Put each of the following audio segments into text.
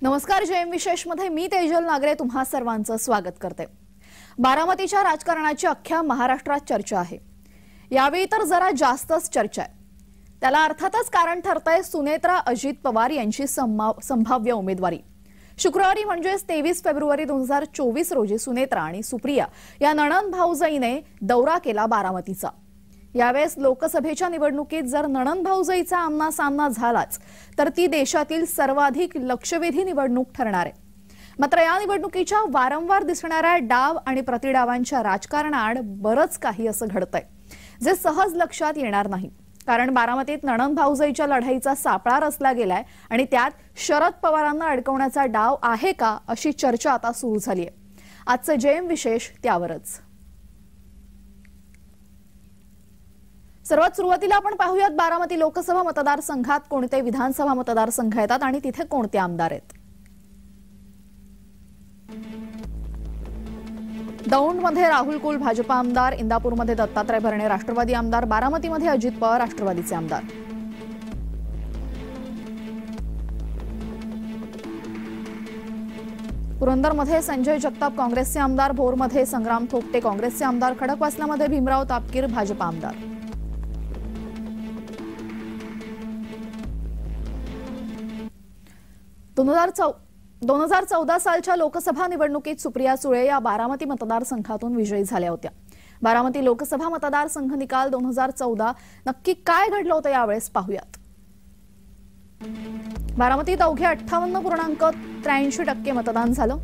नमस्कार. जयम विशेष मध्ये मी तेजल नागरे तुम्हा सर्वांचं स्वागत करते. बारामतीच्या राजकारणाची अख्ख्या महाराष्ट्रात चर्चा आहे. यावेळी तर जरा जास्तच चर्चा आहे. त्याला अर्थातच कारण ठरतंय सुनेत्रा अजित पवार यांची संभाव्य उमेदवारी. शुक्रवारी म्हणजे 23 फेब्रुवारी 2024 रोजी सुनेत्रा आणि सुप्रिया या नणंद भाऊजाईने दौरा केला बारामतीचा. यावेळेस लोकसभेच्या निवडणुकीत जर नणंद भाऊजाईचा आमना सामना झालाच तर ती देशातील सर्वाधिक लक्षवेधी निवडणूक ठरणार आहे. मात्र या निवडणुकीच्या वारंवार दिसणाऱ्या डाव आणि प्रतिडावांच्या राजकारणात बरंच काही असं घडतंय जे सहज लक्षात येणार नाही. कारण बारामतीत नणंद भाऊजाईच्या लढाईचा सापळा रचला गेलाय आणि त्यात शरद पवारांना अडकवण्याचा डाव आहे का अशी चर्चा आता सुरू झाली आहे. आजचं जयम विशेष त्यावरच. सर्वात सुरुवातीला आपण पाहूयात बारामती लोकसभा मतदारसंघात कोणते विधानसभा मतदारसंघ येतात आणि तिथे कोणते आमदार आहेत. दौंडमध्ये राहुल कुल भाजपा आमदार, इंदापूरमध्ये दत्तात्रय भरणे राष्ट्रवादी आमदार, बारामतीमध्ये अजित पवार राष्ट्रवादीचे आमदार. पुरंदरमध्ये संजय जगताप काँग्रेसचे आमदार, भोरमध्ये संग्राम थोपटे काँग्रेसचे आमदार, खडकवासलामध्ये भीमराव तापकीर भाजपा आमदार. दोन हजार 14 सालच्या लोकसभा निवडणुकीत सुप्रिया सुळे या बारामती मतदारसंघातून विजयी झाल्या होत्या. बारामती लोकसभा मतदारसंघ निकाल 2014 नक्की काय घडलं होतं यावेळेस पाहूयात. बारामतीत अवघे 58.83% मतदान झालं.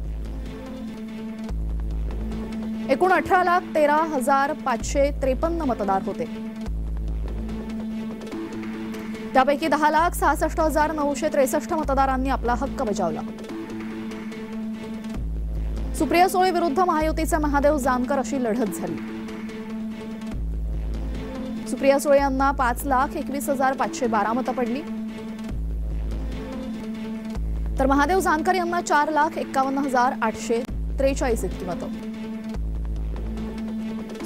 एकूण 18,13,553 मतदार होते. त्यापैकी 10,66,963 मतदारांनी आपला हक्क बजावला. सुप्रिया सुळे विरुद्ध महायुतीचे महादेव जानकर अशी लढत झाली. सुप्रिया सुळे यांना 5,21,512 मतं पडली तर महादेव जानकर यांना 4,51,843 इतकी मतं.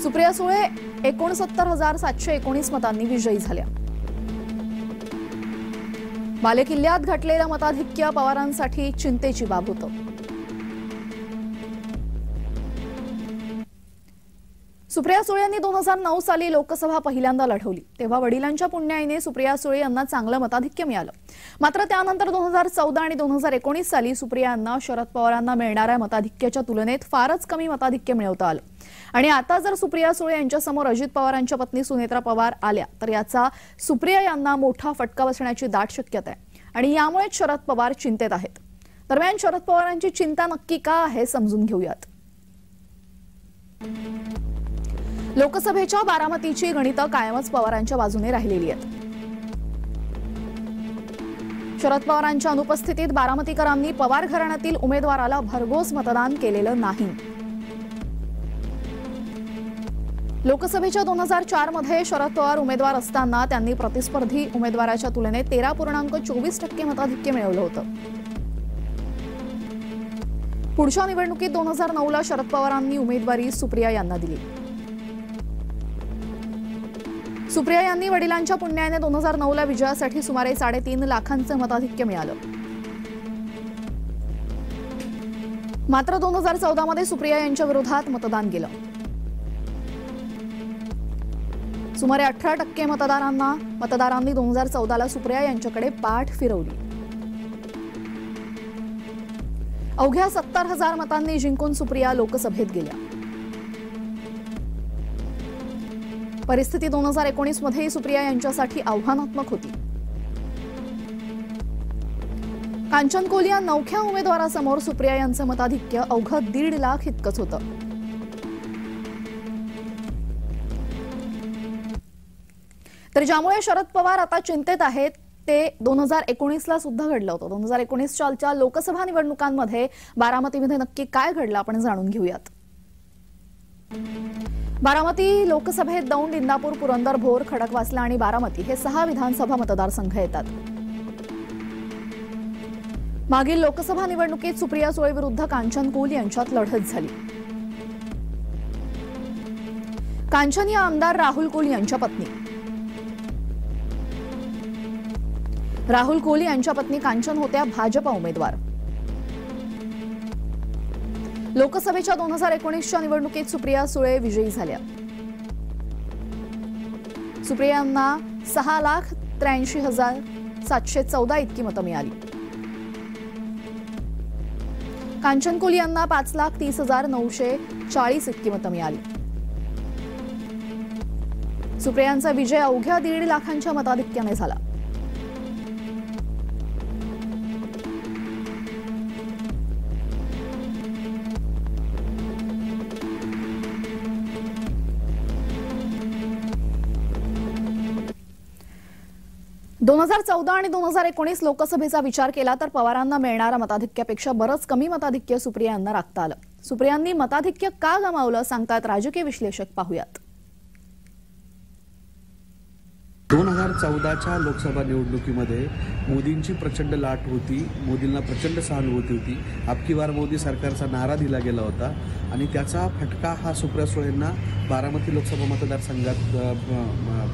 सुप्रिया सुळे 69,719 मतांनी विजयी झाल्या. बालेकिल्ल्यात घटलेलं मताधिक्य पवारांसाठी चिंतेची बाब होतं. सुप्रिया सुळे यांनी 2009 साली लोकसभा पहिल्यांदा लढवली. तेव्हा वडिलांच्या पुण्याईने सुप्रिया सुळे यांना चांगलं मताधिक्य मिळालं. मात्र त्यानंतर 2014 आणि 2019 साली सुप्रिया यांना शरद पवारांना मिळणाऱ्या मताधिक्याच्या तुलनेत फारच कमी मताधिक्य मिळवता आलं. आणि आता जर सुप्रिया सुळे यांच्यासमोर अजित पवारांच्या पत्नी सुनेत्रा पवार आल्या तर याचा सुप्रिया यांना मोठा फटका बसण्याची दाट शक्यता आहे आणि यामुळेच शरद पवार चिंतेत आहेत. दरम्यान शरद पवारांची चिंता नक्की का आहे समजून घेऊयात. लोकसभेच्या बारामतीची गणितं कायमच पवारांच्या बाजूने राहिलेली आहेत. शरद पवारांच्या अनुपस्थितीत बारामतीकरांनी पवार घराण्यातील उमेदवाराला भरघोस मतदान केलेलं नाही. लोकसभेच्या 2004 मध्ये शरद पवार उमेदवार असताना त्यांनी प्रतिस्पर्धी उमेदवाराच्या तुलनेत 13.24% मताधिक्य मिळवलं होतं. पुढच्या निवडणुकीत 2009 ला शरद पवारांनी उमेदवारी सुप्रिया यांना दिली. सुप्रिया यांनी वडिलांच्या पुण्याईने 2009 ला विजयासाठी सुमारे 3.5 लाखांचं मताधिक्य मिळालं. मात्र 2014 मध्ये सुप्रिया यांच्या विरोधात मतदान गेलं. सुमारे 18% मतदारांनी 2014 ला सुप्रिया यांच्याकडे पाठ फिरवली. अवघ्या 70,000 मतांनी जिंकून सुप्रिया लोकसभेत गेल्या. परिस्थिती 2019 मध्ये सुप्रिया यांच्यासाठी आव्हानात्मक होती. कांचन कोल या नवख्या उमेदवारासमोर सुप्रिया यांचं मताधिक्य अवघं 1.5 लाख इतकंच होतं. तर ज्यामुळे शरद पवार आता चिंतेत आहेत ते 2019 ला सुद्धा घडलं होतं. 2019 सालच्या लोकसभा निवडणुकांमध्ये बारामतीमध्ये नक्की काय घडलं आपण जाणून घेऊयात. बारामती लोकसभेत दौंड, इंदापूर, पुरंदर, भोर, खडकवासला आणि बारामती हे 6 विधानसभा मतदारसंघ येतात. मागील लोकसभा निवडणुकीत सुप्रिया सुळे विरुद्ध कांचन कुल यांच्यात लढत झाली. कांचन या आमदार राहुल कुल यांच्या पत्नी. राहुल कोहली यांच्या पत्नी कांचन होत्या भाजपा उमेदवार. लोकसभेच्या 2019च्या निवडणुकीत सुप्रिया सुळे विजयी झाल्या। सुप्रिया यांना 6,83,714 इतकी मतं मिळाली। कांचन कुल यांना 5,30,940 इतकी मतं मिळाली। सुप्रियांचा विजय अवघ्या 1.5 लाखांच्या मताधिक्याने झाला। दोन 2014 आणि 2019 लोकसभेचा विचार केला तर पवारांना मिळणाऱ्या मताधिक्यापेक्षा बरंच कमी मताधिक्य सुप्रिया यांना राखता आलं। सुप्रियांनी मताधिक्य का गमावलं सांगतात राजकीय विश्लेषक, पाहूयात। 2014च्या लोकसभा निवडणुकीमध्ये मोदींची प्रचंड लाट होती, मोदींना प्रचंड सहानुभूती होती। अबकी बार मोदी सरकारचा नारा दिला गेला होता आणि त्याचा फटका हा सुप्रिया सुळेंना बारामती लोकसभा मतदारसंघात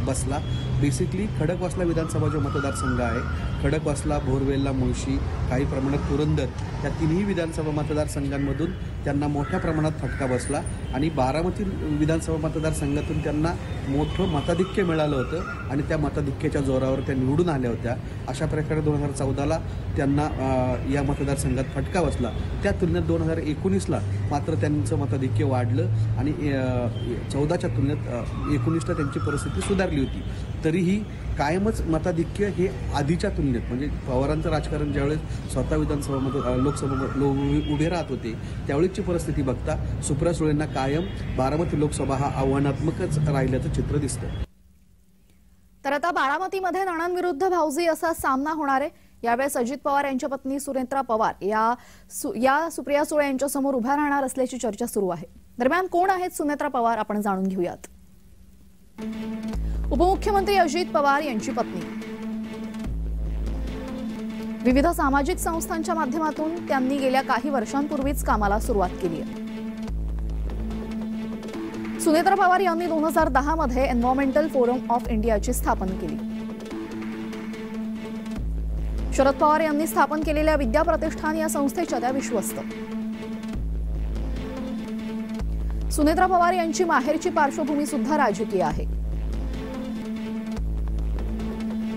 बसला। बेसिकली खडकवासला विधानसभा जो मतदारसंघ आहे, खडकवासला, भोरवेल्ला, मुळशी, काही प्रमाणात पुरंदर, या तिन्ही विधानसभा मतदारसंघांमधून त्यांना मोठ्या प्रमाणात फटका बसला आणि बारामती विधानसभा मतदारसंघातून त्यांना मोठं मताधिक्य मिळालं होतं आणि त्या मताधिक्याच्या जोरावर त्या निवडून आल्या होत्या। अशा प्रकारे 2014ला त्यांना या मतदारसंघात फटका बसला। त्या तुलनेत 2019ला मात्र त्यांचं मताधिक्य वाढलं आणि 14च्या तुलनेत 19ला त्यांची परिस्थिती सुधारली होती। तरीही कायमच मताधिक्य हे आधीच्या तुलनेत, म्हणजे पवारांचं राजकारण ज्यावेळेस स्वतः विधानसभा लोकसभा उभे राहत होते त्यावेळीची परिस्थिती बघता सुप्रिया सुळेंना कायम बारामती लोकसभा हा आव्हानात्मकच राहिल्याचं चित्र दिसतं। तर आता बारामतीमध्ये नणंदविरुद्ध भाऊजी असा सामना होणार आहे। यावेळेस अजित पवार यांच्या पत्नी सुनेत्रा पवार या सुप्रिया सुळे यांच्या समोर उभ्या राहणार असल्याची चर्चा सुरू आहे। दरम्यान कोण आहेत सुनेत्रा पवार, आपण जाणून घेऊयात। उपमुख्यमंत्री अजित पवार यांची पत्नी। विविध सामाजिक संस्थांच्या माध्यमातून त्यांनी गेल्या काही वर्षांपूर्वीच कामाला सुरुवात केली आहे। सुनेत्रा पवार यांनी 2010 मध्ये एन्व्हायरमेंटल फोरम ऑफ इंडियाची स्थापना केली। शरद पवार यांनी स्थापन केलेल्या विद्या प्रतिष्ठान या संस्थेच्या त्या विश्वस्त। सुनेत्रा पवार यांची माहेरची पार्श्वभूमी सुद्धा राजकीय आहे।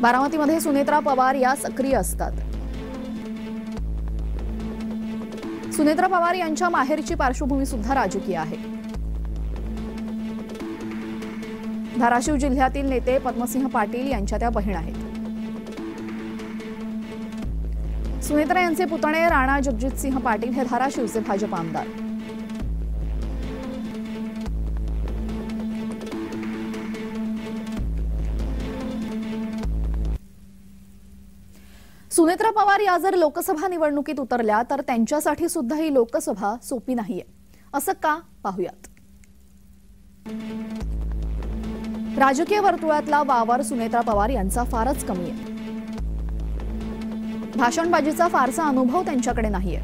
बारामतीमध्ये सुनेत्रा पवार या सक्रिय असतात। सुनेत्रा पवार यांच्या माहेरची पार्श्वभूमी सुद्धा राजकीय आहे। धाराशिव जिल्ह्यातील नेते पद्मसिंह पाटील यांच्या त्या बहीण आहेत। सुनेत्रा यांचे पुतणे राणा जगजितसिंह पाटील हे धाराशिवचे भाजप आमदार। सुनेत्रा पवार या जर लोकसभा निवडणुकीत उतरल्या तर त्यांच्यासाठी सुद्धा ही लोकसभा सोपी नाहीये। असं का, पाहूयात। राजकीय वर्तुळातला वावर सुनेत्रा पवार यांचा फारच कमी आहे। भाषणबाजीचा फारसा अनुभव त्यांच्याकडे नाहीये।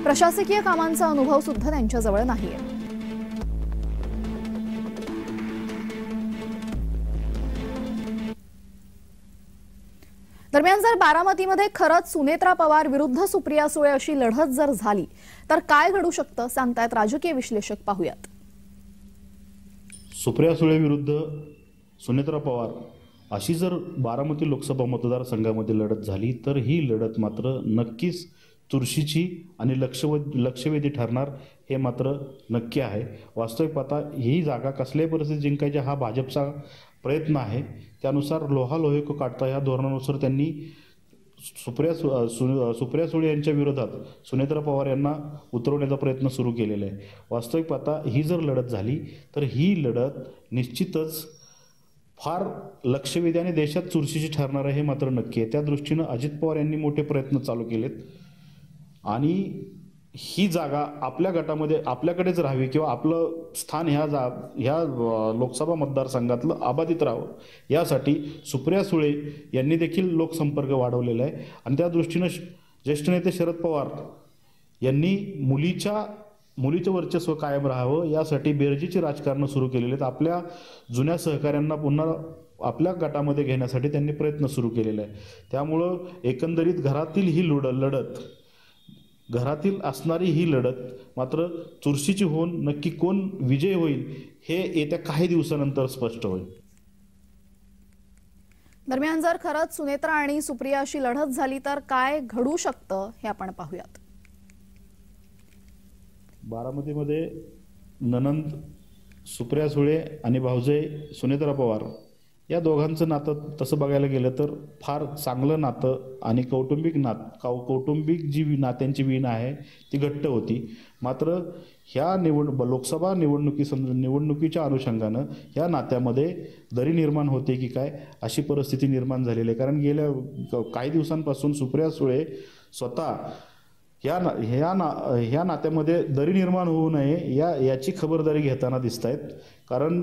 प्रशासकीय कामांचा अनुभव सुद्धा त्यांच्याजवळ नाहीये। दरम्यान जर बारामतीमध्ये खरंच सुनेत्रा पवार विरुद्ध सुप्रिया सुळे अशी लढत जर झाली तर काय घडू शकतं सांगतायत राजकीय विश्लेषक, पाहूयात। सुप्रिया सुळे विरुद्ध सुनेत्रा पवार अशी जर बारामती लोकसभा मतदारसंघामध्ये लढत झाली तर ही लढत मात्र नक्कीच चुरशीची आणि लक्षवेधी ठरणार हे मात्र नक्की आहे। वास्तविक पाहता ही जागा कसल्याही परिस्थितीत जिंकायची हा भाजपचा प्रयत्न आहे। त्यानुसार लोहा लोहे को काटता या धोरणानुसार त्यांनी सुप्रिया सुळे यांच्या विरोधात सुनेत्रा पवार यांना उतरवण्याचा प्रयत्न सुरू केलेला आहे। वास्तविक पाहता ही जर लढत झाली तर ही लढत निश्चितच फार लक्षवेधी आणि देशात चुरशीची ठरणार आहे हे मात्र नक्की आहे। त्या दृष्टीनं अजित पवार यांनी मोठे प्रयत्न चालू केलेत आणि ही जागा आपल्या गटामध्ये आपल्याकडेच राहावी किंवा आपलं स्थान ह्या लोकसभा मतदारसंघातलं अबाधित राहावं यासाठी सुप्रिया सुळे यांनी देखील लोकसंपर्क वाढवलेला आहे आणि त्या दृष्टीनं ज्येष्ठ नेते शरद पवार यांनी मुलीचं वर्चस्व कायम राहावं यासाठी बेरजेची राजकारण सुरू केलेले आहेत। आपल्या जुन्या सहकाऱ्यांना पुन्हा आपल्या गटामध्ये घेण्यासाठी त्यांनी प्रयत्न सुरू केलेला आहे। त्यामुळं एकंदरीत घरातील ही लढत घरातील असणारी ही लढत मात्र चुरशीची होऊन नक्की कोण विजय होईल हे येत्या काही दिवसानंतर स्पष्ट होईल. दरम्यान जर खरंच सुनेत्रा आणि सुप्रिया अशी लढत झाली तर काय घडू शकतं हे आपण पाहूयात. बारामतीमध्ये ननंद सुप्रिया सुळे आणि भाऊजाई सुनेत्रा पवार या दोघांचं नातं तसं बघायला गेलं तर फार चांगलं नातं आणि कौटुंबिक जी नात्यांची वीण आहे ती घट्ट होती. मात्र ह्या लोकसभा निवडणुकीच्या अनुषंगानं ह्या नात्यामध्ये दरी निर्माण होते की काय अशी परिस्थिती निर्माण झालेली आहे. कारण गेल्या काही दिवसांपासून सुप्रिया सुळे स्वतः ह्या नात्यामध्ये दरी निर्माण होऊ नये याची खबरदारी घेताना दिसत आहेत. कारण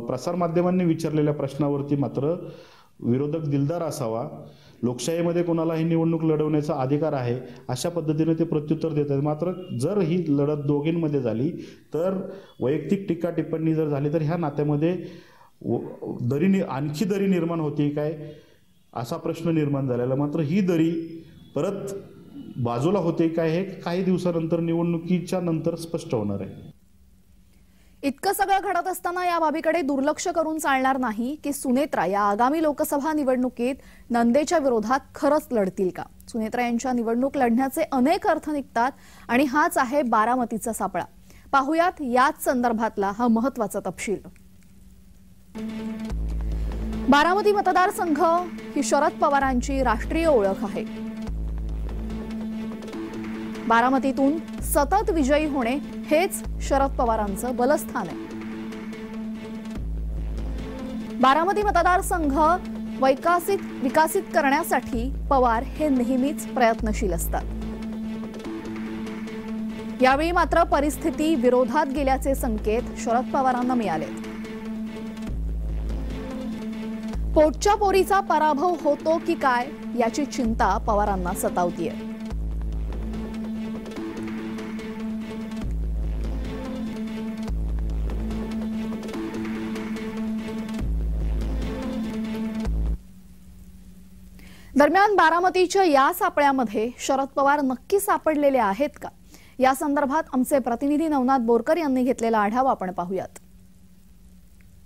प्रसारमाध्यमांनी विचारलेल्या प्रश्नावरती मात्र विरोधक दिलदार असावा, लोकशाहीमध्ये कोणालाही निवडणूक लढवण्याचा अधिकार आहे अशा पद्धतीने ते प्रत्युत्तर देत आहेत. मात्र जर ही लढत दोघींमध्ये झाली तर वैयक्तिक टीका टिप्पणी जर झाली तर ह्या नात्यामध्ये आणखी दरी निर्माण होती काय असा प्रश्न निर्माण झालेला. मात्र ही दरी परत बाजूला होते काय हे काही दिवसानंतर निवडणुकीच्या नंतर स्पष्ट होणार आहे. इतकं सगळं घडत असताना या बाबीकडे दुर्लक्ष करून चालणार नाही की सुनेत्रा या आगामी लोकसभा निवडणुकीत नंदेच्या विरोधात खरंच लढतील का. सुनेत्रा यांच्या निवडणूक लढण्याचे अनेक अर्थ निघतात आणि हाच आहे बारामतीचा सापळा. पाहुयात याच संदर्भातला हा महत्त्वाचा तपशील. बारामती मतदारसंघ ही शरद पवारांची राष्ट्रीय ओळख आहे. बारामतीतून सतत विजयी होणे हेच शरद पवारांचं बलस्थान आहे. बारामती मतदारसंघ विकसित करण्यासाठी पवार हे नेहमीच प्रयत्नशील असतात. यावेळी मात्र परिस्थिती विरोधात गेल्याचे संकेत शरद पवारांना मिळालेत. पोटच्या पोरीचा पराभव होतो की काय याची चिंता पवारांना सतावतीये. दरम्यान बारामतीच्या या सापळ्यामध्ये शरद पवार नक्की सापडलेले आहेत का या संदर्भात आमचे प्रतिनिधी नवनाथ बोरकर यांनी घेतलेला आढावा आपण पाहूयात.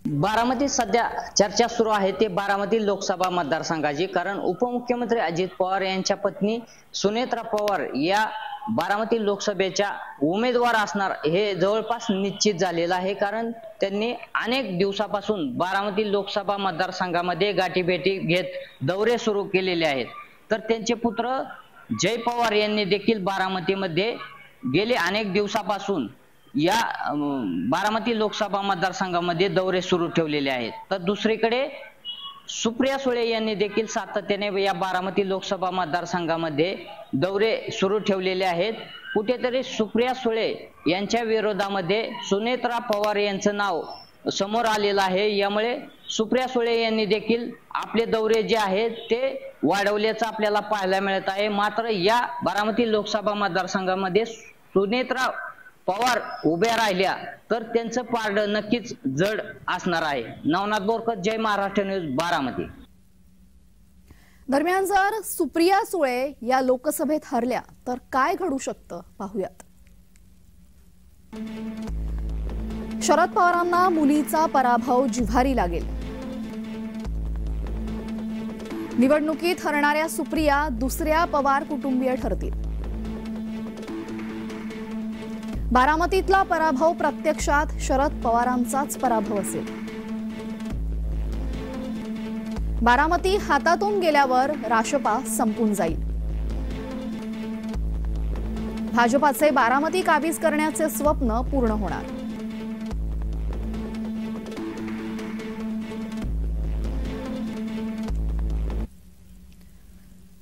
बारामतीत सध्या चर्चा सुरू आहे ते बारामती लोकसभा मतदारसंघाची. कारण उपमुख्यमंत्री अजित पवार यांच्या पत्नी सुनेत्रा पवार या बारामती लोकसभेच्या उमेदवार असणार हे जवळपास निश्चित झालेलं आहे. कारण त्यांनी अनेक दिवसापासून बारामती लोकसभा मतदारसंघामध्ये गाठीभेटी घेत दौरे सुरू केलेले आहेत. तर त्यांचे पुत्र जय पवार यांनी देखील बारामतीमध्ये गेले अनेक दिवसापासून या बारामती लोकसभा मतदारसंघामध्ये दौरे सुरू ठेवलेले आहेत. तर दुसरीकडे सुप्रिया सुळे यांनी देखील सातत्याने या बारामती लोकसभा मतदारसंघामध्ये दौरे सुरू ठेवलेले आहेत. कुठेतरी सुप्रिया सुळे यांच्या विरोधामध्ये सुनेत्रा पवार यांचं नाव समोर आलेलं आहे. यामुळे सुप्रिया सुळे यांनी देखील आपले दौरे जे आहेत ते वाढवल्याचं आपल्याला पाहायला मिळत आहे. मात्र या बारामती लोकसभा मतदारसंघामध्ये सुनेत्रा पवार उभ्या राहिल्या तर त्यांचं पारडं नक्कीच जड असणार आहे. नवनाथ बोरकर, जय महाराष्ट्र न्यूज, बारामती. दरम्यान जर सुप्रिया सुळे या लोकसभेत हरल्या तर काय घडू शकतं पाहूयात. शरद पवारांना मुलीचा पराभव जिव्हारी लागेल. निवडणुकीत हरणाऱ्या सुप्रिया दुसऱ्या पवार कुटुंबीय ठरतील. बारामतीतला पराभव प्रत्यक्षात शरद पवारांचाच पराभव असेल. बारामती हातातून गेल्यावर राशपा संपून जाईल. भाजपाचे बारामती काबीज करण्याचे स्वप्न पूर्ण होणार.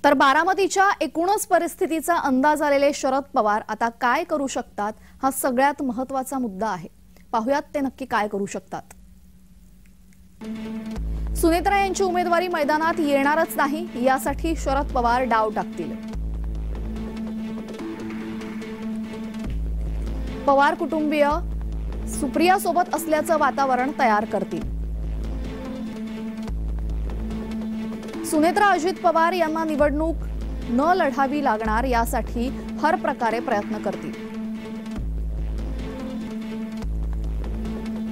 तर बारामतीच्या एकूणच परिस्थितीचा अंदाज आलेले शरद पवार आता काय करू शकतात हा सगळ्यात महत्त्वाचा मुद्दा आहे. पाहूयात ते नक्की काय करू शकतात. सुनेत्रा यांची उमेदवारी मैदानात येणारच नाही यासाठी शरद पवार डाव टाकतील. पवार कुटुंबीय सुप्रिया सोबत असल्याचं वातावरण तयार करतील. सुनेत्रा अजित पवार यांना निवडणूक न लढावी लागणार यासाठी हर प्रकारे प्रयत्न करतील.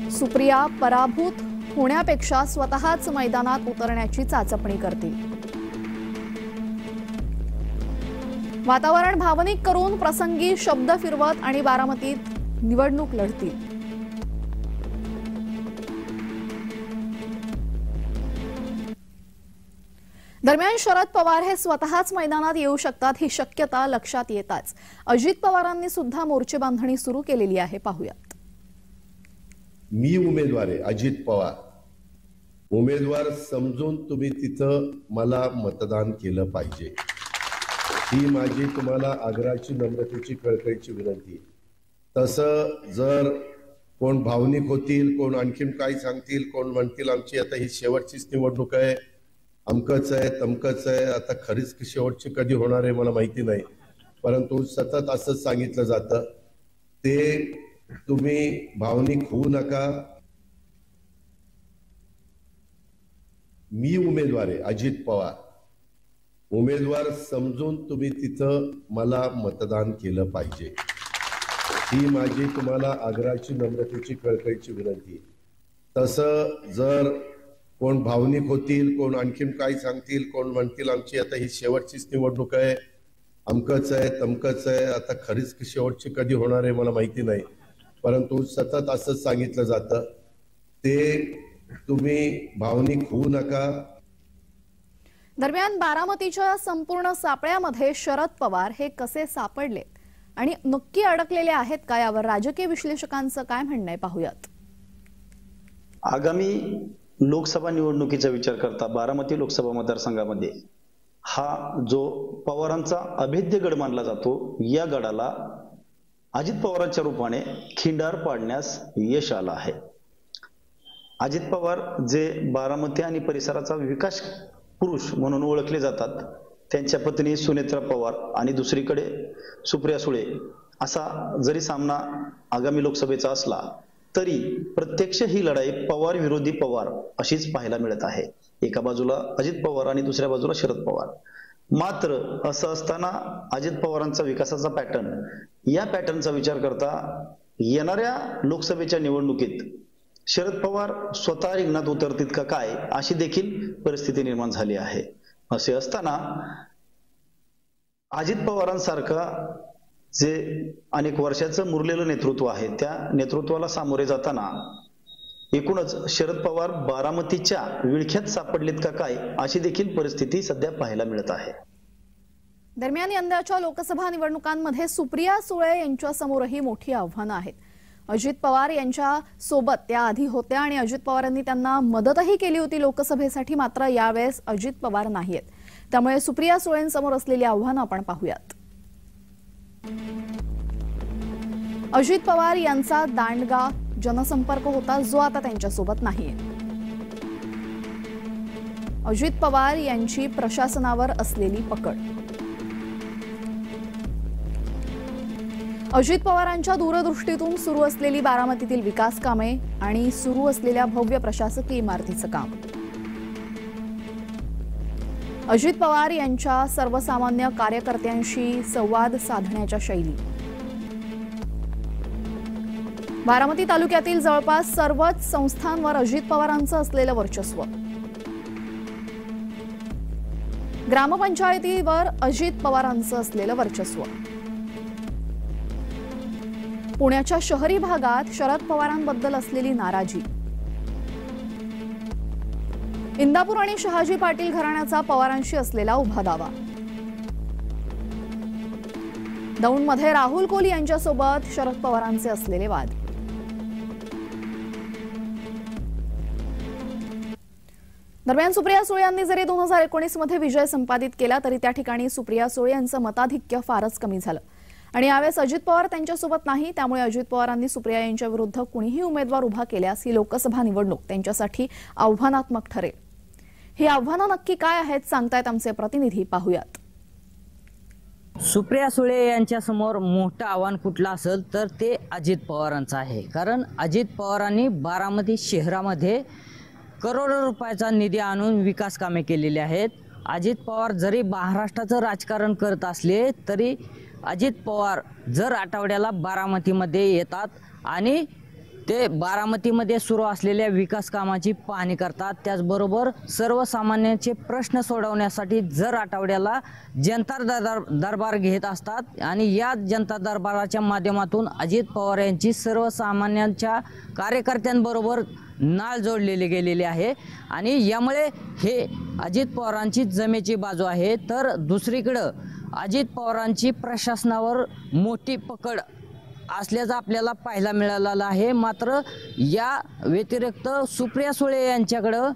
सुप्रिया पराभूत होण्यापेक्षा स्वतःच मैदानात उतरण्याची चाचपणी करतील. वातावरण भावनिक करून प्रसंगी शब्द फिरवत आणि बारामतीत निवडणूक लढतील. दरम्यान शरद पवार हे स्वतःच मैदानात येऊ शकतात ही शक्यता लक्षात येताच अजित पवारांनी सुद्धा मोर्चे बांधणी सुरू केलेली आहे. पाहूयात. मी उमेदवार आहे अजित पवार. उमेदवार समजून तुम्ही तिथं मला मतदान केलं पाहिजे ही माझी तुम्हाला आग्रहाची नम्रतेची कळकळीची विनंती. तसं जर कोण भावनिक होतील, कोण आणखीन काय सांगतील, कोण म्हणतील आमची आता ही शेवटचीच निवडणूक आहे, अमकच आहे तमकच आहे, आता खरीच शेवटची कधी होणार आहे मला माहिती नाही, परंतु सतत असंच सांगितलं जातं. ते तुम्ही भावनिक होऊ नका. मी उमेदवार आहे अजित पवार. उमेदवार समजून तुम्ही तिथं मला मतदान केलं पाहिजे ही माझी तुम्हाला आग्रहाची नम्रतेची कळकळीची विनंती. तसं जर कोण भावनिक होतील, कोण आणखीन काय सांगतील, कोण म्हणतील आमची आता ही शेवटचीच निवडणूक आहे, अमकच आहे तमकच आहे, आता खरीच शेवटची कधी होणार आहे मला माहिती नाही, परंतु सतत असंच सांगितलं जातं. ते तुम्ही भावनिक होऊ नका. दरम्यान बारामतीच्या संपूर्ण सापळ्यामध्ये शरद पवार हे कसे सापडलेत आणि नक्की अडकलेले आहेत का यावर राजकीय विश्लेषकांचं काय म्हणणं आहे पाहूयात. आगामी लोकसभा निवडणुकीचा विचार करता बारामती लोकसभा मतदारसंघामध्ये हा जो पवारांचा अभेद्य गड मानला जातो, या गडाला अजित पवारांच्या रूपाने खिंडार पाडण्यास यश आलं आहे. अजित पवार जे बारामती आणि परिसराचा विकास पुरुष म्हणून ओळखले जातात, त्यांच्या पत्नी सुनेत्रा पवार आणि दुसरीकडे सुप्रिया सुळे असा जरी सामना आगामी लोकसभेचा असला तरी प्रत्यक्ष ही लढाई पवार विरोधी पवार अशीच पाहायला मिळत आहे. एका बाजूला अजित पवार आणि दुसऱ्या बाजूला शरद पवार. मात्र असं असताना अजित पवारांचा विकासाचा पॅटर्न, या पॅटर्नचा विचार करता येणाऱ्या लोकसभेच्या निवडणुकीत शरद पवार स्वतः रिंगणात उतरतील का काय अशी देखील परिस्थिती निर्माण झाली आहे. असे असताना अजित पवारांसारखा जे अनेक वर्षाचं मुरलेलं नेतृत्व आहे, त्या नेतृत्वाला सामोरे जाताना एकूणच शरद पवार बारामतीच्या विळख्यात सापडलेत का काय अशी देखील परिस्थिती सध्या पाहायला मिळत आहे. दरम्यान यंदाच्या लोकसभा निवडणुकांमध्ये सुप्रिया सुळे यांच्या समोरही मोठी आव्हानं आहेत. अजित पवार यांच्या सोबत त्या आधी होत्या आणि अजित पवारांनी त्यांना मदतही केली होती लोकसभेसाठी. मात्र यावेळेस अजित पवार नाहीयेत, त्यामुळे सुप्रिया सुळेंसमोर असलेली आव्हानं आपण पाहूयात. अजित पवार यांचा दांडगा जनसंपर्क होता, जो आता त्यांच्यासोबत नाहीये. अजित पवार यांची प्रशासनावर असलेली पकड. अजित पवारांच्या दूरदृष्टीतून सुरू असलेली बारामतीतील विकास कामे आणि सुरू असलेल्या भव्य प्रशासकीय इमारतीचं काम. अजित पवार यांच्या सर्वसामान्य कार्यकर्त्यांशी संवाद साधण्याच्या शैली. बारामती तालुक्यातील जवळपास सर्वच संस्थांवर अजित पवारांचं असलेलं वर्चस्व. ग्रामपंचायतीवर अजित पवारांचं असलेलं वर्चस्व. पुण्याच्या शहरी भागात शरद पवारांबद्दल असलेली नाराजी. इंदापूर आणि शहाजी पाटील घराण्याचा पवारांशी असलेला उभा दावा. दौंडमध्ये राहुल कोली यांच्यासोबत शरद पवारांचे असलेले वाद. दरम्यान सुप्रिया सुळे यांनी जरी 2019 मध्ये विजय संपादित केला तरी त्या ठिकाणी सुप्रिया सुळे यांचं मताधिक्य फारच कमी झालं आणि यावेळेस अजित पवार त्यांच्यासोबत नाही. त्यामुळे अजित पवारांनी सुप्रिया यांच्या विरुद्ध कुणीही उमेदवार उभा केल्यास ही लोकसभा निवडणूक त्यांच्यासाठी आव्हानात्मक ठरेल. ही आव्हानं नक्की काय आहेत सांगतायत आमचे प्रतिनिधी. पाहूयात. सुप्रिया सुळे यांच्या समोर मोठं आव्हान कुठलं असेल तर ते अजित पवारांचं आहे. कारण अजित पवारांनी बारामती शहरामध्ये करोडो रुपयाचा निधी आणून विकास कामे केलेली आहेत. अजित पवार जरी महाराष्ट्राचं राजकारण करत असले तरी अजित पवार जर आठवड्याला बारामतीमध्ये येतात आणि ते बारामतीमध्ये सुरू असलेल्या विकास कामाची पाहणी करतात। त्याचबरोबर सर्वसामान्यांचे प्रश्न सोडवण्यासाठी जर आठवड्याला जनता दरबार घेत असतात आणि या जनता दरबाराच्या माध्यमातून अजित पवार यांची सर्वसामान्यांच्या कार्यकर्त्यांबरोबर नाळ जोडलेली गेलेली आहे आणि यामुळे हे अजित पवारांची जमेची बाजू आहे। तर दुसरीकडे अजित पवारांची प्रशासनावर मोठी पकड असल्याचं आपल्याला पाहायला मिळालेलं आहे। मात्र या व्यतिरिक्त सुप्रिया सुळे यांच्याकडं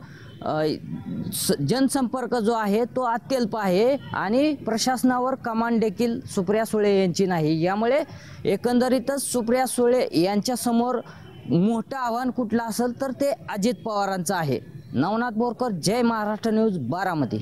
जनसंपर्क जो आहे तो अत्यल्प आहे आणि प्रशासनावर कमांड देखील सुप्रिया सुळे यांची नाही। यामुळे एकंदरीतच सुप्रिया सुळे यांच्या समोर मोठं आव्हान कुठलं असेल तर ते अजित पवारांचं आहे। नवनाथ बोरकर, जय महाराष्ट्र न्यूज, बारामती।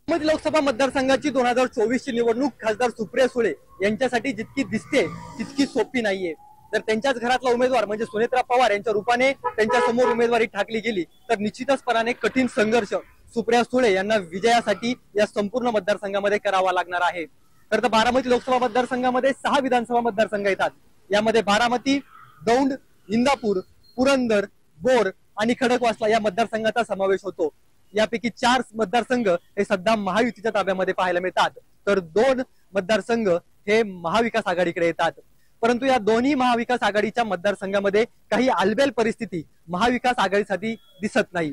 लोकसभा मतदारसंघाची 2024 ची निवडणूक खासदार सुप्रिया सुळे यांच्यासाठी जितकी दिसते तितकी सोपी नाहीये। जर त्यांच्याच घरातला उमेदवार म्हणजे सुनेत्रा पवार यांच्या रूपाने त्यांच्या समोर उमेदवारी ठाकली गेली तर निश्चितचपणाने कठीण संघर्ष सुप्रिया सुळे यांना विजयासाठी या संपूर्ण मतदारसंघामध्ये करावा लागणार आहे। तर बारामती लोकसभा मतदारसंघामध्ये 6 विधानसभा मतदारसंघ येतात। यामध्ये बारामती, दौंड, इंदापूर, पुरंदर, बोर आणि खडकवासला या मतदारसंघाचा समावेश होतो। यापैकी 4 मतदारसंघ हे सध्या महायुतीच्या ताब्यामध्ये पाहायला मिळतात तर 2 मतदारसंघ हे महाविकास आघाडीकडे येतात। परंतु या दोन्ही महाविकास आघाडीच्या मतदारसंघामध्ये काही आलबेल परिस्थिती महाविकास आघाडीसाठी दिसत नाही।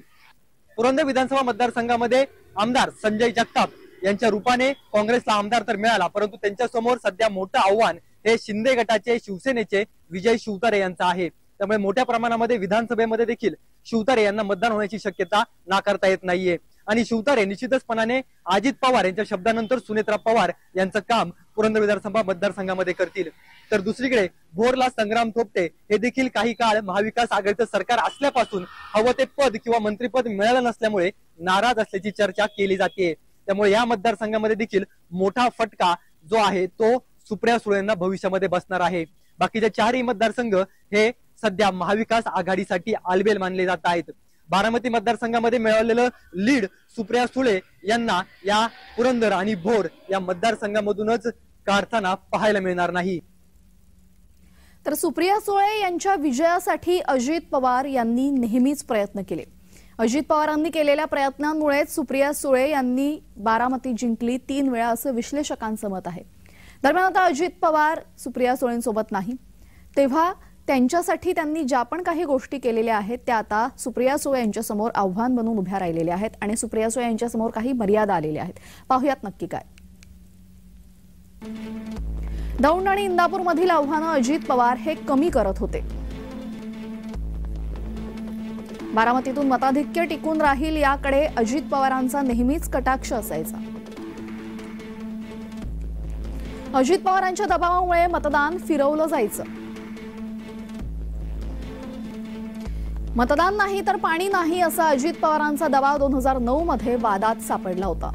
पुरंदर विधानसभा मतदारसंघामध्ये आमदार संजय जगताप यांच्या रूपाने काँग्रेसला आमदार तर मिळाला, परंतु त्यांच्या समोर सध्या मोठं आव्हान हे शिंदे गटाचे शिवसेनेचे विजय शिवतारे यांचा आहे। त्यामुळे मोठ्या प्रमाणामध्ये विधानसभेमध्ये देखील शिवतारे यांना मतदान होण्याची शक्यता नाकारता येत नाहीये आणि शिवतारे निश्चितचपणाने अजित पवार यांच्या शब्दानंतर सुनेत्रा पवार यांचं काम पुरंदर विधानसभा मतदारसंघामध्ये करतील। तर दुसरीकडे भोरला संग्राम थोपटे हे देखील काही काळ महाविकास आघाडीचं सरकार असल्यापासून हवं ते पद किंवा मंत्रिपद मिळालं नसल्यामुळे नाराज असल्याची चर्चा केली जाते। त्यामुळे या मतदारसंघामध्ये देखील मोठा फटका जो आहे तो सुप्रिया सुळे यांना भविष्यामध्ये बसणार आहे। बाकीचे 4ही मतदारसंघ हे सध्या महाविकास आघाडीसाठी आलबेल मानले जात आहेत। बारामती मतदारसंघामध्ये मिळवलेलं लीड सुप्रिया सुळे यांना या पुरंदर आणि भोर या मतदारसंघामधूनच काढताना पाहायला मिळणार नाही। तर सुप्रिया सुळे यांच्या विजयासाठी अजित पवार यांनी नेहमीच प्रयत्न केले। अजित पवारांनी केलेल्या प्रयत्नांमुळेच सुप्रिया सुळे यांनी बारामती जिंकली 3 वेळा असं विश्लेषकांचं मत आहे। दरम्यान आता अजित पवार सुप्रिया सुळेंसोबत नाही, तेव्हा त्यांच्यासाठी त्यांनी ज्या पण काही गोष्टी केलेल्या आहेत त्या आता सुप्रिया सुळे यांच्या समोर आव्हान बनून उभ्या राहिलेल्या आहेत आणि सुप्रिया सुळे यांच्या समोर काही मर्यादा आलेल्या आहेत। पाहूयात नक्की काय। दौंड आणि इंदापूर मधील आव्हानं अजित पवार हे कमी करत होते। बारामतीतून मताधिक्य टिकून राहील याकडे अजित पवारांचा नेहमीच कटाक्ष असायचा। अजित पवारांच्या दबावामुळे मतदान फिरवलं जायचं। मतदान नाही तर पाणी नाही असा अजित पवारांचा दबाव 2009 मध्ये वादात सापडला होता।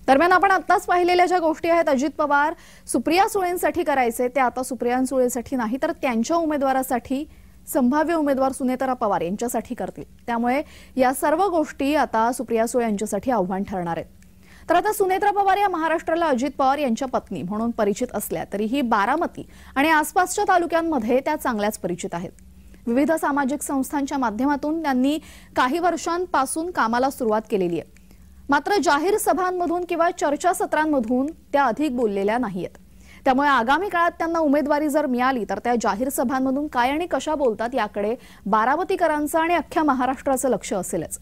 दरम्यान आपण आत्ताच पाहिलेल्या ज्या गोष्टी आहेत अजित पवार सुप्रिया सुळेंसाठी करायचे ते आता सुप्रिया सुळेंसाठी नाही तर त्यांच्या उमेदवारासाठी संभाव्य उमेदवार सुनेत्रा पवार यांच्यासाठी करतील। त्यामुळे या सर्व गोष्टी आता सुप्रिया सुळे यांच्यासाठी आव्हान ठरणार आहेत। तर आता सुनेत्रा पवार या महाराष्ट्राला अजित पवार यांच्या पत्नी म्हणून परिचित असल्या तरीही बारामती आणि आसपासच्या तालुक्यांमध्ये त्या चांगल्याच परिचित आहेत। विविध सामाजिक संस्थांच्या माध्यमातून त्यांनी काही वर्षांपासून कामाला सुरुवात केलेली आहे। मात्र जाहीर सभांमधून किंवा चर्चासत्रांमधून त्या अधिक बोललेल्या नाहीयेत। त्यामुळे आगामी काळात त्यांना उमेदवारी जर मिळाली तर त्या जाहीर सभांमधून काय आणि कशा बोलतात याकडे बारामतीकरांचं आणि अख्ख्या महाराष्ट्राचं लक्ष असेलच।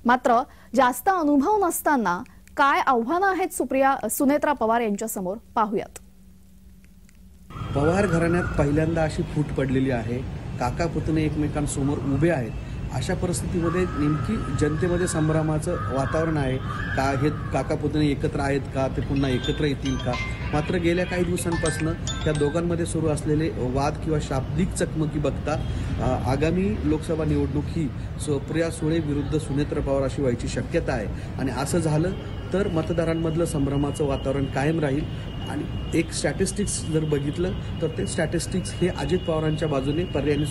मात्र जास्त अनुभव नसताना काय आव्हानं आहेत सुनेत्रा पवार यांच्या समोर पाहूयात। पवार घराण्यात पहिल्यांदा अशी फूट पडलेली आहे। काका पुतणे एकमेकांसमोर उभे आहेत अशा परिस्थितीमध्ये नेमकी जनतेमध्ये संभ्रमाचं वातावरण आहे का, हे काका पुतणे एकत्र आहेत का, ते पुन्हा एकत्र येतील का. मात्र गेल्या काही दिवसांपासून त्या दोघांमध्ये सुरू असलेले वाद किंवा शाब्दिक चकमकी बघता आगामी लोकसभा निवडणूक ही सुप्रिया सुळे विरुद्ध सुनेत्र पवार अशी व्हायची शक्यता आहे. आणि असं झालं तर मतदारांमधलं संभ्रमाचं वातावरण कायम राहील. आणि एक स्टॅटिस्टिक्स जर बघितलं तर ते स्टॅटिस्टिक्स हे अजित पवारांच्या बाजूने, पर्यायाने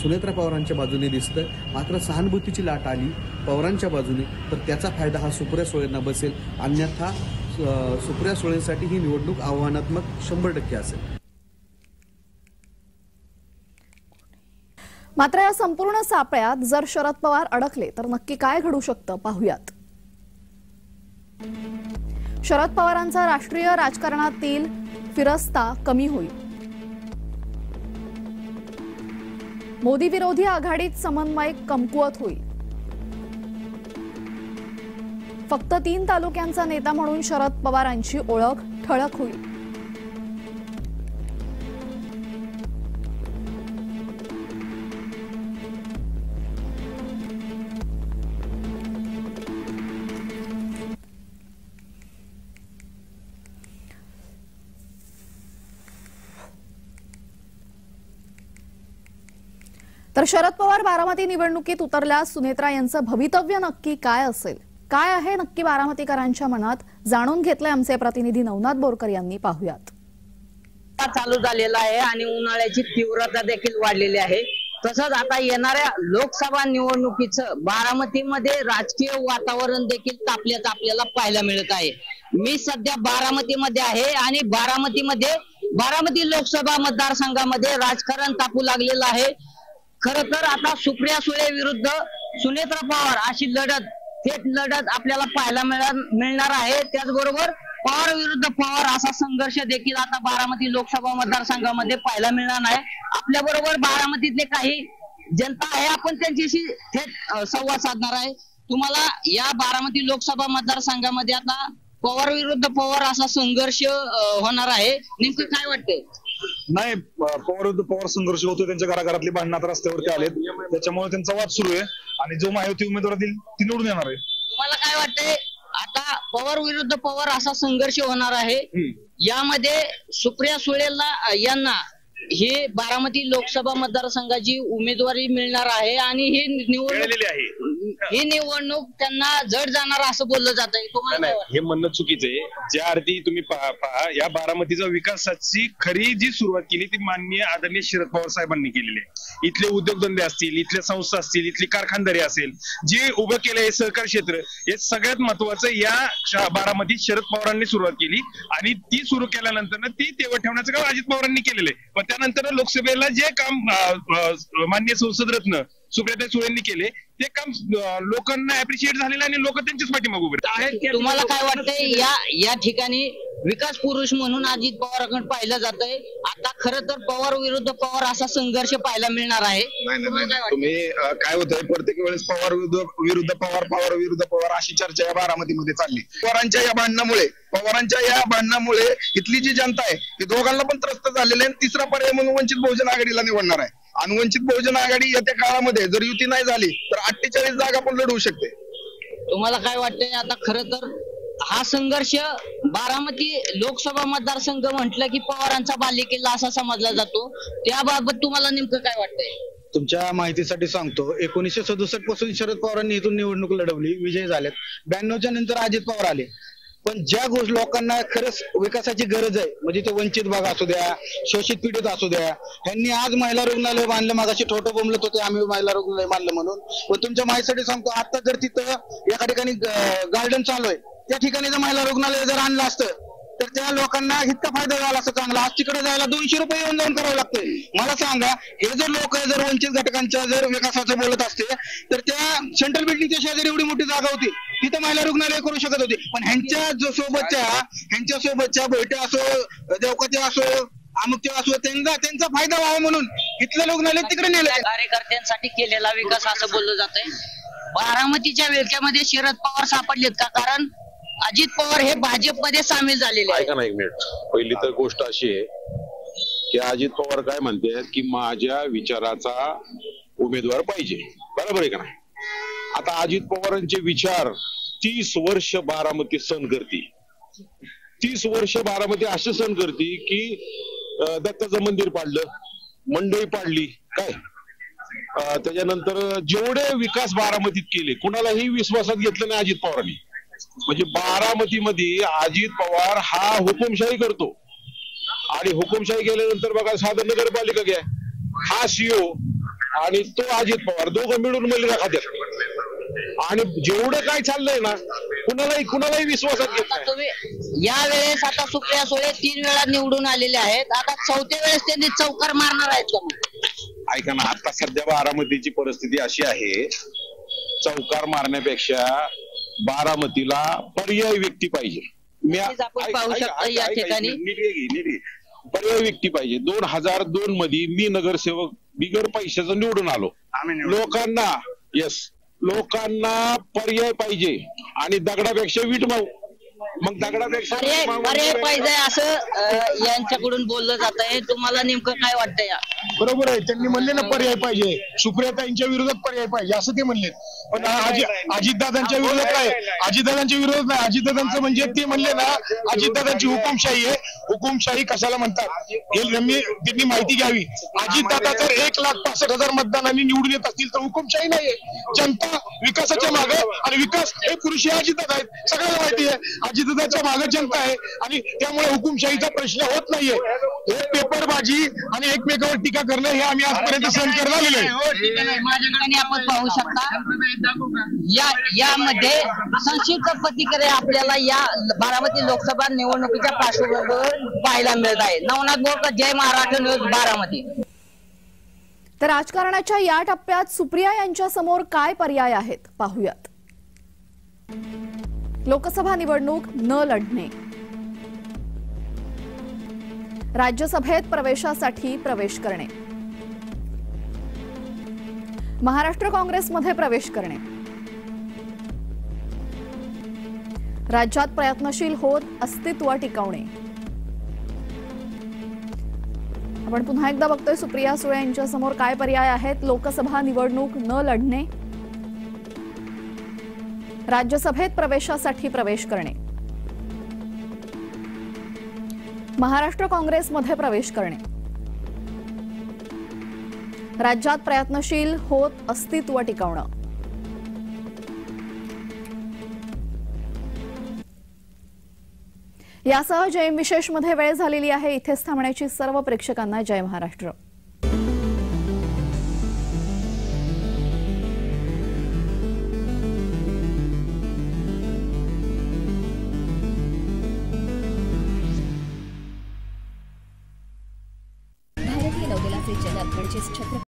सुनेत्रा पवारांच्या बाजूने दिसतं. मात्र सहानुभूतीची लाट आली पवारांच्या बाजूने तर त्याचा फायदा हा सुप्रिया सुळेंना बसेल. अन्यथा सुप्रिया सुळेंसाठी ही निवडणूक आव्हानात्मक 100% असेल. मात्र या संपूर्ण सापळ्यात जर शरद पवार अडकले तर नक्की काय घडू शकतं पाहूयात. शरद पवारांचा राष्ट्रीय राजकारणातील फिरस्ता कमी होईल. मोदी विरोधी आघाडीत समन्वय कमकुवत होईल. फक्त 3 तालुक्यांचा नेता म्हणून शरद पवारांची ओळख ठळक होईल. तर शरद पवार बारामती निवडणुकीत उतरल्यास सुनेत्रा यांचं भवितव्य नक्की काय असेल, काय आहे नक्की बारामतीकरांच्या मनात, जाणून घेतलंय आमचे प्रतिनिधी नवनाथ बोरकर यांनी. पाहूयात. चालू झालेला आहे आणि उन्हाळ्याची तीव्रता देखील वाढलेली आहे. तसंच आता येणाऱ्या लोकसभा निवडणुकीचं बारामतीमध्ये राजकीय वातावरण देखील तापल्याचं आपल्याला पाहायला मिळत आहे. मी सध्या बारामतीमध्ये आहे आणि बारामती लोकसभा मतदारसंघामध्ये राजकारण तापू लागलेलं आहे. खरं तर आता सुप्रिया सुळे विरुद्ध सुनेत्रा पवार अशी थेट लढत आपल्याला पाहायला मिळणार आहे. त्याचबरोबर पवार विरुद्ध पवार असा संघर्ष देखील आता बारामती लोकसभा मतदारसंघामध्ये पाहायला मिळणार आहे. आपल्या बरोबर बारामतीतले काही जनता आहे, आपण त्यांच्याशी थेट संवाद साधणार आहे. तुम्हाला या बारामती लोकसभा मतदारसंघामध्ये आता पवार विरुद्ध पवार असा संघर्ष होणार आहे, नेमकं काय वाटतंय? नाही, पवार विरुद्ध पवार संघर्ष होतोय. त्यांच्या घराघरातली भांडणं आता रस्त्यावरती आलेत, त्याच्यामुळे त्यांचा वाद सुरू आहे आणि जो महायुती उमेदवार देईल ती निवडून येणार आहे. तुम्हाला काय वाटतंय आता पवार विरुद्ध पवार असा संघर्ष होणार आहे, यामध्ये सुप्रिया सुळेला यांना ही बारामती लोकसभा मतदारसंघाची उमेदवारी मिळणार आहे आणि ही निवडणूक त्यांना जड जाणार असं बोललं जात आहे. तुम्हाला हे म्हणणं चुकीचं आहे. ज्या अर्थी तुम्ही पहा या बारामतीच्या विकासाची खरी जी सुरुवात केली ती माननीय आदरणीय शरद पवार साहेबांनी केलेली आहे. इथले उद्योगधंदे असतील, इथल्या संस्था असतील, इथली कारखानदारी असेल, जे उभं केलं हे सहकार क्षेत्र, हे सगळ्यात महत्वाचं या बारामतीत शरद पवारांनी सुरुवात केली आणि ती सुरू केल्यानंतर ती तेवढ ठेवण्याचं काम अजित पवारांनी केलेलं आहे. पण त्यानंतर लोकसभेला जे काम माननीय संसद रत्न सुप्रिया सुळेंनी केले ते काम लोकांना अप्रिशिएट झालेलं आणि लोक त्यांच्याच पाठीमागे उभे आहेत. तुम्हाला काय वाटतंय या ठिकाणी विकास पुरुष म्हणून अजित पवारांकडे पाहिलं जातंय, आता खरं तर पवार विरुद्ध पवार असा संघर्ष पाहायला मिळणार आहे? तुम्ही काय होतंय, प्रत्येक वेळेस पवार विरुद्ध पवार विरुद्ध पवार अशी चर्चा या बारामतीमध्ये चालली. पवारांच्या या भांडणामुळे इथली जी जनता आहे ती दोघांना पण त्रस्त झालेली आहे. तिसरा पर्याय म्हणून वंचित बहुजन आघाडीला निवडणार आहे आणि वंचित बहुजन आघाडी येत्या काळामध्ये जर युती नाही झाली तर 48 जागा पण लढवू शकते. तुम्हाला काय वाटतंय आता खरं तर हा संघर्ष बारामती लोकसभा मतदारसंघ म्हटलं की पवारांचा बालेकिल्ला असा समजला जातो, त्याबाबत तुम्हाला नेमकं काय वाटतंय? तुमच्या माहितीसाठी सांगतो, 1967 पासून शरद पवारांनी इथून निवडणूक लढवली, विजय झालेत. 92च्या नंतर अजित पवार आले. पण ज्या लोकांना खरंच विकासाची गरज आहे, म्हणजे ते वंचित भाग असू द्या, शोषित पीडित असू द्या, यांनी आज महिला रुग्णालय बांधलं. मागाशी ठोटो बोंबलत होते आम्ही महिला रुग्णालय बांधलं म्हणून. पण तुमच्या माहितीसाठी सांगतो, आता जर तिथं एका ठिकाणी गार्डन चालू आहे, त्या ठिकाणी जर महिला रुग्णालय जर आणलं असतं तर त्या लोकांना इतका फायदा झाला असं चांगला. आज तिकडे जायला 200 रुपये येऊन जाऊन करावं लागतंय. मला सांगा, हे जर लोक जर वंचित घटकांच्या जर विकासाचं बोलत असते तर त्या सेंट्रल बिल्डिंगच्या शेजारी एवढी मोठी जागा होती, तिथं महिला रुग्णालय करू शकत होती. पण ह्यांच्या सोबतच्या बैठ्या असो, देवकते असो, अमुक असो, त्यांचा फायदा व्हावा म्हणून इथलं रुग्णालय तिकडे नेलं. कार्यकर्त्यांसाठी केलेला विकास असं बोललं जातंय. बारामतीच्या वेळच्यामध्ये शरद पवार सापडलेत का? कारण अजित पवार हे भाजपमध्ये सामील झालेले आहेत. ऐका ना एक मिनिट, पहिली तर गोष्ट अशी आहे की अजित पवार काय म्हणते की माझ्या विचाराचा उमेदवार पाहिजे, बरोबर आहे का नाही? आता अजित पवारांचे विचार 30 वर्ष बारामती सहन करते, 30 वर्ष बारामती असे सहन करते की दत्ताचं मंदिर पाडलं, मंडई पाडली, काय त्याच्यानंतर जेवढे विकास बारामतीत केले कुणालाही विश्वासात घेतलं नाही अजित पवारांनी. म्हणजे बारामतीमध्ये अजित पवार हा हुकुमशाही करतो आणि हुकुमशाही केल्यानंतर बघा साधं नगरपालिका घ्या, हा सीओ आणि तो अजित पवार दोघं मिळून मलिरा खात्यात आणि जेवढं काय चाललंय ना कुणालाही विश्वासात घेत नाही. तुम्ही या वेळेस आता सुप्रिया सुळे 3 वेळा निवडून आलेले आहेत, आता 4थ्या वेळेस त्यांनी चौकार मारणार आहेत का? ऐका ना, आता सध्या बारामतीची परिस्थिती अशी आहे, चौकार मारण्यापेक्षा बारामतीला पर्याय व्यक्ती पाहिजे. आपण पाहू शकता या ठिकाणी पर्याय व्यक्ती पाहिजे. 2002 मध्ये मी नगरसेवक बिगर पैशाचं निवडून आलो. लोकांना पर्याय पाहिजे आणि दगडापेक्षा वीट मग दगडापेक्षा पर्याय पाहिजे असं यांच्याकडून बोललं जात आहे. तुम्हाला नेमकं काय वाटतं? या बरोबर आहे, त्यांनी म्हणले ना पर्याय पाहिजे, सुप्रियाताईंच्या विरोधात पर्याय पाहिजे असं ते म्हणले. पण अजितदादांच्या विरोधात काय? अजितदादांच्या विरोधात नाही. अजितदादांचं म्हणजे ते म्हणले ना अजितदादांची हुकुमशाही आहे. हुकुमशाही कशाला म्हणतात हे त्यांनी माहिती घ्यावी. अजितदादा जर 1,65,000 मतदानांनी निवडून येत असतील तर हुकुमशाही नाहीये. जनता विकासाच्या मागे आणि विकास हे पुरुष अजितदादा आहेत, सगळ्यांना माहिती आहे. अजितदादाच्या मागे जनता आहे आणि त्यामुळे हुकुमशाहीचा प्रश्न होत नाहीये. हे पेपरबाजी आणि एकमेकावर टीका करणं हे आम्ही आजपर्यंत सहन करत आलेलो आहे. माझ्याकडे आपण पाहू शकता यामध्ये संक्षिप्त प्रतिक्रिया आपल्याला या बारामती लोकसभा निवडणुकीच्या पार्श्वभूमीवर पाहायला मिळत आहे. नवनाथ बोरकर, जय महाराष्ट्र न्यूज, बारामती. तर राजकारणाच्या या टप्प्यात सुप्रिया यांच्या समोर काय पर्याय आहेत पाहूयात. लोकसभा निवडणूक न लढणे, राज्यसभेत प्रवेशासाठी प्रवेश करणे, महाराष्ट्र काँग्रेसमध्ये प्रवेश करणे, राज्यात प्रयत्नशील होत अस्तित्व टिकवणे. आपण पुन्हा एकदा बघतोय सुप्रिया सुळे यांच्या समोर काय पर्याय आहेत. लोकसभा निवडणूक न लढणे, राज्यसभेत प्रवेशासाठी प्रवेश करणे, महाराष्ट्र काँग्रेसमध्ये प्रवेश करणे, राज्यात प्रयत्नशील होत अस्तित्व टिकवणं. यासह जय विशेष मध्ये वेळ झालेली आहे. इथेच थांबण्याची सर्व प्रेक्षकांना जय महाराष्ट्र. भारतीय नौदलाचे जनक म्हणजे छत्रपती